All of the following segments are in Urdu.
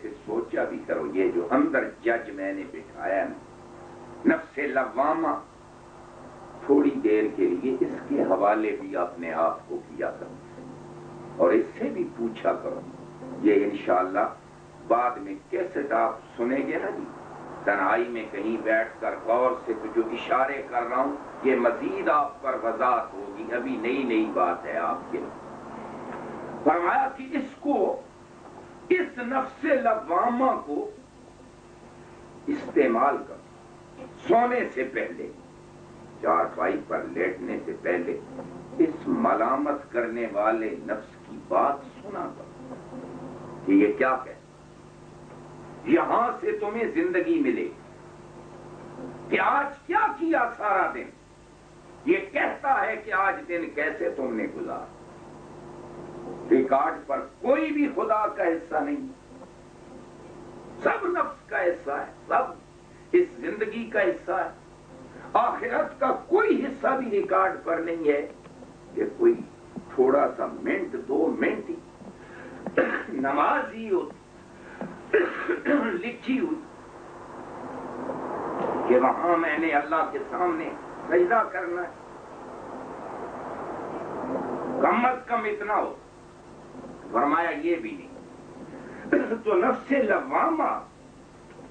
سے سوچا بھی کرو، یہ جو اندر جج میں نے بٹھایا نا، نفس لوامہ، تھوڑی دیر کے لیے اس کے حوالے بھی اپنے آپ کو کیا کرو اور اس سے بھی پوچھا کرو. یہ انشاءاللہ بعد میں کیسٹ آپ سنیں گے نا جی، تنہائی میں کہیں بیٹھ کر غور سے تو جو اشارے کر رہا ہوں یہ مزید آپ پر وضاحت ہوگی، ابھی نئی نئی بات ہے آپ کے. فرمایا کہ اس کو، اس نفس لوامہ کو استعمال کر سونے سے پہلے، چارپائی پر لیٹنے سے پہلے اس ملامت کرنے والے نفس کی بات سنا کر کہ یہ کیا کہتا، یہاں سے تمہیں زندگی ملے کہ آج کیا کیا سارا دن. یہ کہتا ہے کہ آج دن کیسے تم نے گزارا. ریکارڈ پر کوئی بھی خدا کا حصہ نہیں، سب نفس کا حصہ ہے، سب اس زندگی کا حصہ ہے. آخرت کا کوئی حصہ بھی ریکارڈ پر نہیں ہے کہ کوئی تھوڑا سا منٹ 2 منٹ ہی نماز ہی ہوتی لکھی ہوئی کہ وہاں میں نے اللہ کے سامنے سجدہ کرنا ہے. کم از کم اتنا ہو. فرمایا یہ بھی نہیں. تو نفس لوامہ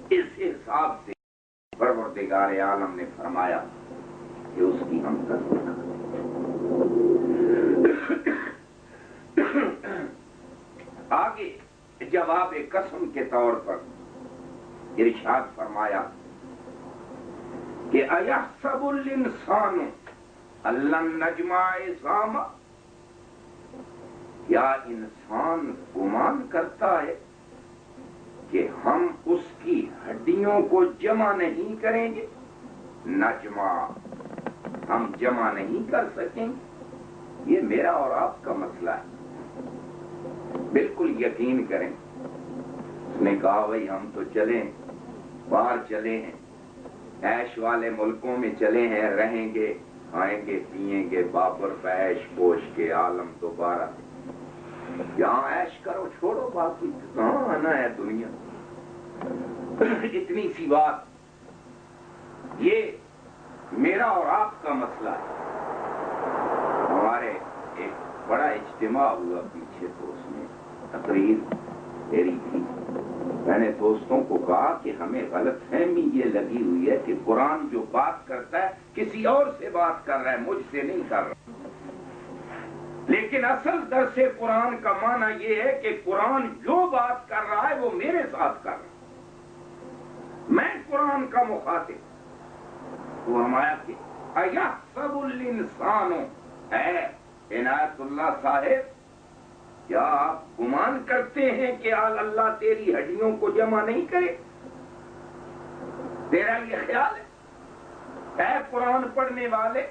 اس حساب سے پروردگار عالم نے فرمایا کہ اس کی ہم تصدیق آگے جواب قسم کے طور پر ارشاد فرمایا کہ ایحسب الانسان ان نجمع عظامہ، کیا انسان گمان کرتا ہے کہ ہم اس کی ہڈیوں کو جمع نہیں کریں گے؟ نجمع، ہم جمع نہیں کر سکیں. یہ میرا اور آپ کا مسئلہ ہے. بالکل یقین کریں. اس نے کہا بھائی ہم تو چلیں، باہر چلے ہیں، عیش والے ملکوں میں چلے ہیں، رہیں گے، کھائیں گے، پیئیں گے، بابر عیش پوش کے عالم دوبارہ. یہاں عیش کرو، چھوڑو، باقی کہاں آنا ہے دنیا. اتنی سی بات. یہ میرا اور آپ کا مسئلہ ہے. ہمارے ایک بڑا اجتماع ہوا پیچھے، تو اس میں تقریر میری تھی. میں نے دوستوں کو کہا کہ ہمیں غلط فہمی یہ لگی ہوئی ہے کہ قرآن جو بات کرتا ہے کسی اور سے بات کر رہا ہے، مجھ سے نہیں کر رہا. لیکن اصل درس قرآن کا معنی یہ ہے کہ قرآن جو بات کر رہا ہے وہ میرے ساتھ کر رہا ہے، میں قرآن کا مخاطب. وہ ہمارا کہ ایحسب الانسان، اے عنایت اللہ صاحب، کیا آپ گمان کرتے ہیں کہ اللہ تیری ہڈیوں کو جمع نہیں کرے؟ تیرا یہ خیال ہے؟ اے قرآن پڑھنے والے،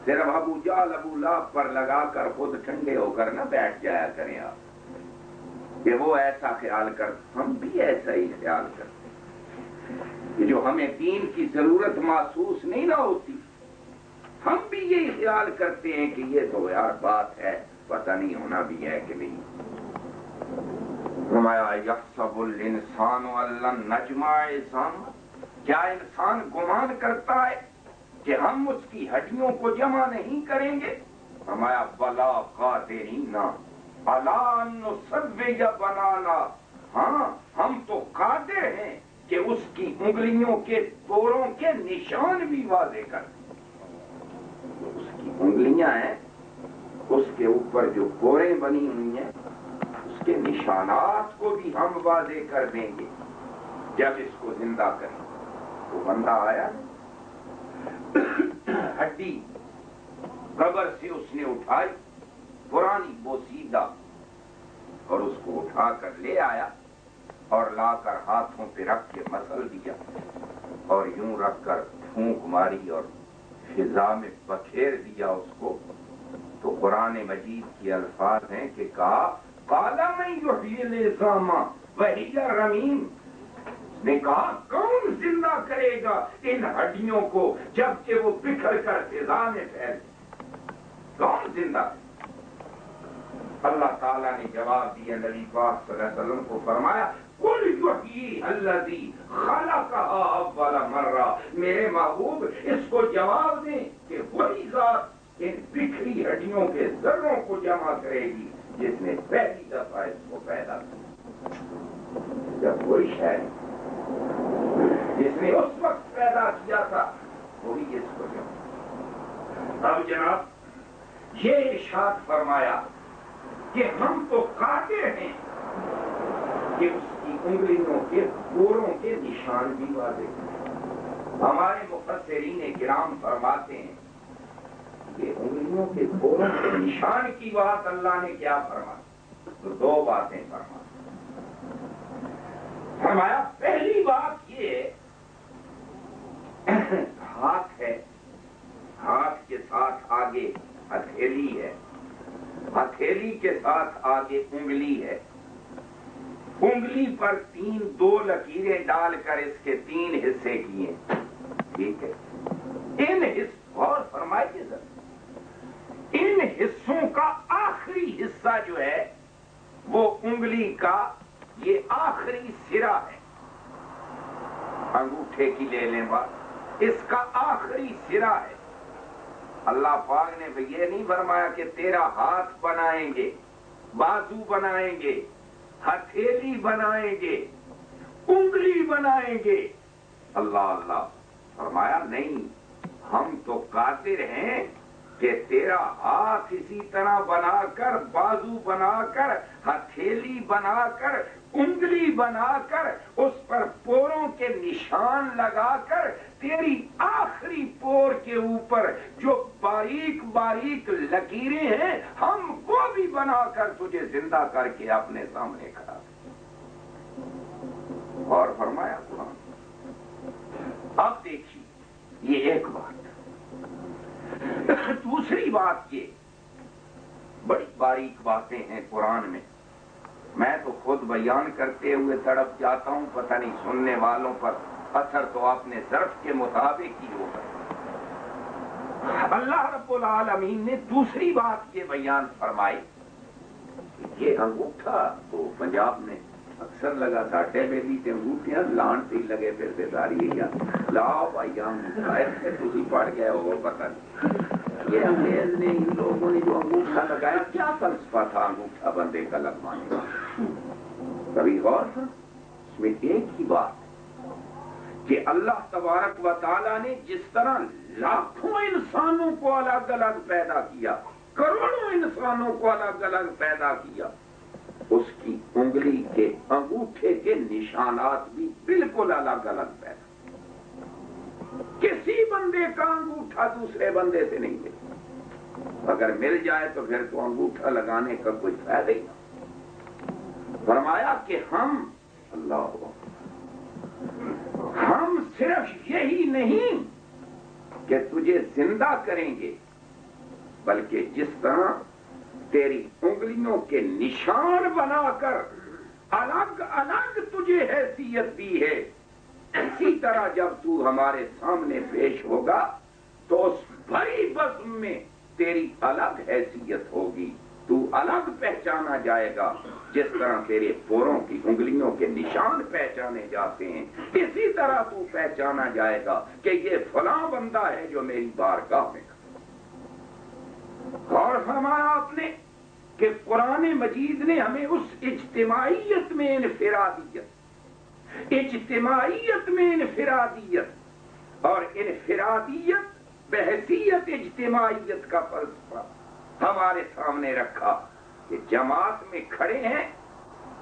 صرف ابو جہل ابو لہب پر لگا کر خود ٹھنڈے ہو کر نہ بیٹھ جایا کریں آپ کہ وہ ایسا خیال کر. ہم بھی ایسا ہی خیال کرتے کہ جو ہمیں دین کی ضرورت محسوس نہیں نہ ہوتی، ہم بھی یہی خیال کرتے ہیں کہ یہ تو یار بات ہے، پتہ نہیں ہونا بھی ہے کہ نہیں. فرمایا یحسب الانسان ان لن نجمع عظامہ، کیا انسان گمان کرتا ہے کہ ہم اس کی ہڈیوں کو جمع نہیں کریں گے؟ فرمایا بلا قادرین علی ان نسوی بنانا، ہاں ہم تو قادر ہیں کہ اس کی انگلیوں کے پوروں کے نشان بھی واضح کر دیں. اس کی انگلیاں ہیں، اس کے اوپر جو پوریں بنی ہوئی ہیں، اس کے نشانات کو بھی ہم واضح کر دیں گے جب اس کو زندہ کریں. تو بندہ آیا، ہڈی قبر سے اس نے اٹھائی، پرانی بوسیدہ، اور اس کو اٹھا کر لے آیا اور لا کر ہاتھوں پہ رکھ کے مسل دیا اور یوں رکھ کر پھونک ماری اور فضا میں بکھیر دیا اس کو. تو قرآن مجید کے الفاظ ہیں کہ کہا قال من یحیی العظام وہی رمیم، اس نے کہا کون زندہ کرے گا ان ہڈیوں کو جبکہ وہ بکھر کر فضا میں پھیل، کون زندہ؟ اللہ تعالیٰ نے جواب دیا نبی پاک صلی اللہ علیہ وسلم کو، فرمایا قل یحیی الذی خلقھا اول مرہ، میرے محبوب اس کو جواب دیں کہ وہی ذات ان بکھری ہڈیوں کے ذروں کو جمع کرے گی جس نے پہلی دفعہ اس کو پیدا کیا۔ جب کوئی شے جس نے اس وقت پیدا کیا تھا وہی اس کو جمع۔ اب جناب یہ ارشاد فرمایا کہ ہم تو قادر ہیں کہ اس کی انگلیوں کے پوروں کے نشان بھی واضح ہیں۔ ہمارے مفسرین کرام فرماتے ہیں کہ انگلیوں کے پوروں کے نشان کی بات اللہ نے کیا فرمایا، تو دو باتیں فرمایا پہلی بات یہ ہاتھ ہے، ہاتھ کے ساتھ آگے ہتھیلی ہے، ہتھیلی کے ساتھ آگے انگلی ہے، انگلی پر دو لکیریں ڈال کر اس کے 3 حصے کیے، ٹھیک ہے۔ ان اور فرمائیے ذرا، ان حصوں کا آخری حصہ جو ہے وہ انگلی کا یہ آخری سرا ہے، انگوٹھے کی لے لیں بات، اس کا آخری سرا ہے۔ اللہ پاک نے یہ نہیں فرمایا کہ تیرا ہاتھ بنائیں گے، بازو بنائیں گے، ہتھیلی بنائیں گے، انگلی بنائیں گے، اللہ اللہ، فرمایا نہیں، ہم تو قادر ہیں کہ تیرا ہاتھ اسی طرح بنا کر، بازو بنا کر، ہتھیلی بنا کر، انگلی بنا کر، اس پر پوروں کے نشان لگا کر، تیری آخری پور کے اوپر جو باریک باریک لکیریں ہیں ہم وہ بھی بنا کر تجھے زندہ کر کے اپنے سامنے کھڑا۔ اور فرمایا قرآن۔ اب دیکھیے یہ ایک بات، دوسری بات یہ بڑی باریک باتیں ہیں قرآن میں تو خود بیان کرتے ہوئے تڑپ جاتا ہوں، پتہ نہیں سننے والوں پر اثر تو اپنے ظرف کے مطابق ہی ہوگا۔ اللہ رب العالمین نے دوسری بات یہ بیان فرمائی، یہ انگوٹھا تو پنجاب میں اکثر لگا ساٹھے بیلی تے انگوٹھیاں لان سے لگے پھرتے ساری لاؤ بھائی انگوٹھا ایسے تھی پڑ گئے ہو، پتہ نہیں یہ انگریز نے ان لوگوں نے جو انگوٹھا لگایا کیا فلسفہ تھا انگوٹھا بندے کا لگوانے کا؟ کبھی غور تھا اس میں ایک ہی بات کہ اللہ تبارک و تعالیٰ نے جس طرح لاکھوں انسانوں کو الگ الگ پیدا کیا، کروڑوں انسانوں کو الگ الگ پیدا کیا، اس کی انگلی کے انگوٹھے کے نشانات بھی بالکل الگ الگ پیدا۔ کسی بندے کا انگوٹھا دوسرے بندے سے نہیں ملتا، اگر مل جائے تو پھر تو انگوٹھا لگانے کا کوئی فائدہ ہی نہ۔ فرمایا کہ ہم اللہ ہم صرف یہی نہیں کہ تجھے زندہ کریں گے، بلکہ جس طرح تیری انگلیوں کے نشان بنا کر الگ الگ تجھے حیثیت دی ہے، اسی طرح جب تو ہمارے سامنے پیش ہوگا تو اس بڑی بزم میں تیری الگ حیثیت ہوگی، تو الگ پہچانا جائے گا، جس طرح تیرے پوروں کی انگلیوں کے نشان پہچانے جاتے ہیں اسی طرح تو پہچانا جائے گا کہ یہ فلاں بندہ ہے جو میری بارگاہ میں۔ اور فرمایا آپ نے کہ قرآن مجید نے ہمیں اس اجتماعیت میں انفرادیت اور انفرادیت بحیثیت اجتماعیت کا فلسفہ ہمارے سامنے رکھا کہ جماعت میں کھڑے ہیں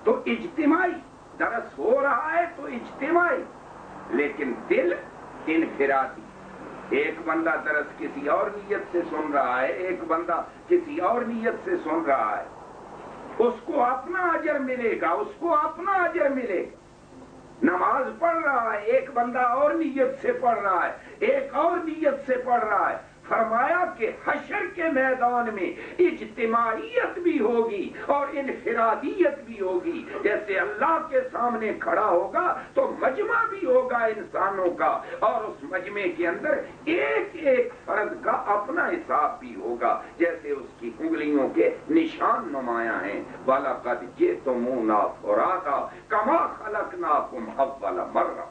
تو اجتماعی، درس ہو رہا ہے تو اجتماعی، لیکن دل انفرادی، ایک بندہ درس کسی اور نیت سے سن رہا ہے، ایک بندہ کسی اور نیت سے سن رہا ہے، اس کو اپنا اجر ملے گا، اس کو اپنا اجر ملے گا۔ نماز پڑھ رہا ہے ایک بندہ اور نیت سے پڑھ رہا ہے، ایک اور نیت سے پڑھ رہا ہے، فرمایا کہ حشر کے میدان میں اجتماعیت بھی ہوگی اور انفرادیت بھی ہوگی. جیسے اللہ کے سامنے کھڑا ہوگا تو مجمع بھی ہوگا انسانوں کا، اور اس مجمع کے اندر ایک ایک فرد کا اپنا حساب بھی ہوگا، جیسے اس کی انگلیوں کے نشان نمایاں ہیں. وَلَقَدْ جِئْتُمُونَا فُرَادَىٰ كَمَا خَلَقْنَاكُمْ أَوَّلَ مَرَّةٍ.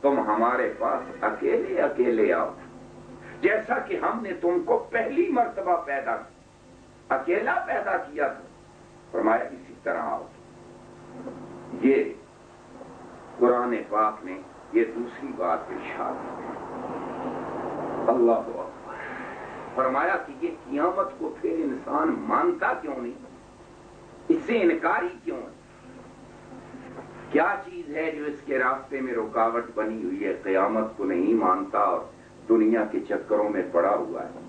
تم ہمارے پاس اکیلے اکیلے آؤ جیسا کہ ہم نے تم کو پہلی مرتبہ اکیلا پیدا کیا تھا. فرمایا اسی طرح آؤ. یہ قرآن پاک نے یہ دوسری بات ارشاد کی. اللہ اکبر. فرمایا کہ یہ قیامت کو پھر انسان مانتا کیوں نہیں، اس سے انکاری کیوں ہے؟ کیا چیز ہے جو اس کے راستے میں رکاوٹ بنی ہوئی ہے؟ قیامت کو نہیں مانتا اور دنیا کے چکروں میں پڑا ہوا ہے.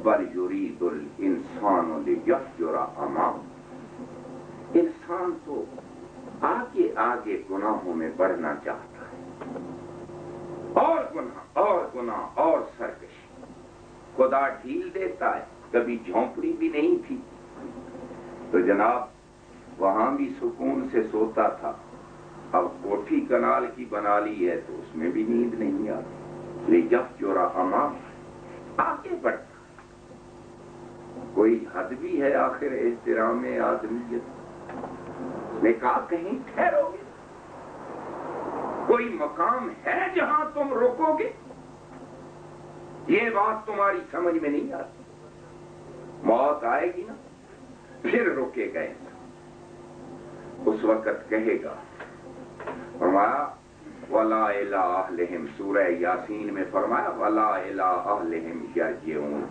بل یرید الانسان لیفجر امامہ. انسان تو آگے آگے گناہوں میں بڑھنا چاہتا ہے، اور گناہ اور گناہ اور سرکشی. خدا ڈھیل دیتا ہے. کبھی جھونپڑی بھی نہیں تھی تو جناب وہاں بھی سکون سے سوتا تھا. اب کوٹھی کنال کی بنا لی ہے تو اس میں بھی نیند نہیں آتی. لیفجر امامہ، آگے بڑھتا. کوئی حد بھی ہے آخر احترام آدمیت. نے کہا کہیں ٹھہرو گے؟ کوئی مقام ہے جہاں تم رکو گے؟ یہ بات تمہاری سمجھ میں نہیں آتی. موت آئے گی نا پھر رکے گئے. اس وقت کہے گا. فرمایا وَلَا إِلَىٰ أَهْلِهِمْ. سورہ یاسین میں فرمایا وَلَا إِلَىٰ أَهْلِهِمْ يَرْجِعُونَ.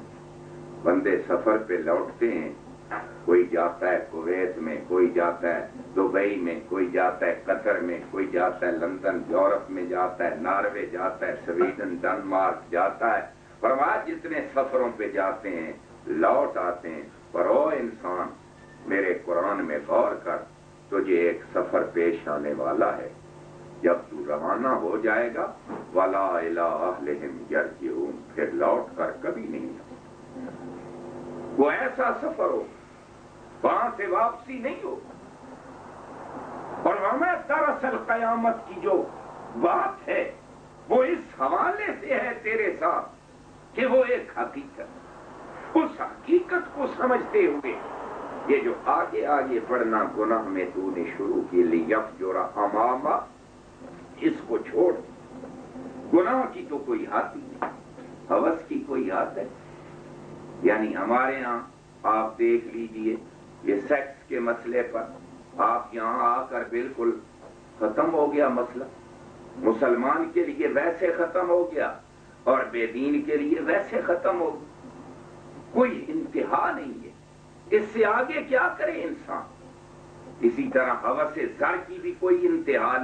بندے سفر پہ لوٹتے ہیں. کوئی جاتا ہے کویت میں، کوئی جاتا ہے دبئی میں، کوئی جاتا ہے قطر میں، کوئی جاتا ہے لندن یورپ میں جاتا ہے، ناروے جاتا ہے، سویڈن ڈنمارک جاتا ہے. فرمایا جتنے سفروں پہ جاتے ہیں لوٹ آتے ہیں. پر او انسان میرے قرآن میں غور کر، تجھے ایک سفر پیش آنے والا ہے. جب تو روانہ ہو جائے گا وَلَا إِلَىٰ أَهْلِهِمْ يَرْجِعُونَ، پھر لوٹ کر کبھی نہیں. وہ ایسا سفر ہو وہاں سے واپسی نہیں ہو. اور ہمیں دراصل قیامت کی جو بات ہے وہ اس حوالے سے ہے تیرے ساتھ کہ وہ ایک حقیقت. اس حقیقت کو سمجھتے ہوئے یہ جو آگے آگے بڑھنا گناہ میں تو نے شروع کی لیفجر امامہ، اس کو چھوڑ. گناہ کی تو کوئی حد نہیں، ہوس کی کوئی حد ہے؟ یعنی ہمارے ہاں آپ دیکھ لیجئے یہ سیکس کے مسئلے پر آپ یہاں آ کر بالکل ختم ہو گیا مسئلہ. مسلمان کے لیے ویسے ختم ہو گیا اور بے دین کے لیے ویسے ختم ہو گیا. کوئی انتہا نہیں ہے. اس سے آگے کیا کرے انسان؟ اسی طرح ہوس زر کی بھی کوئی انتہا نہیں.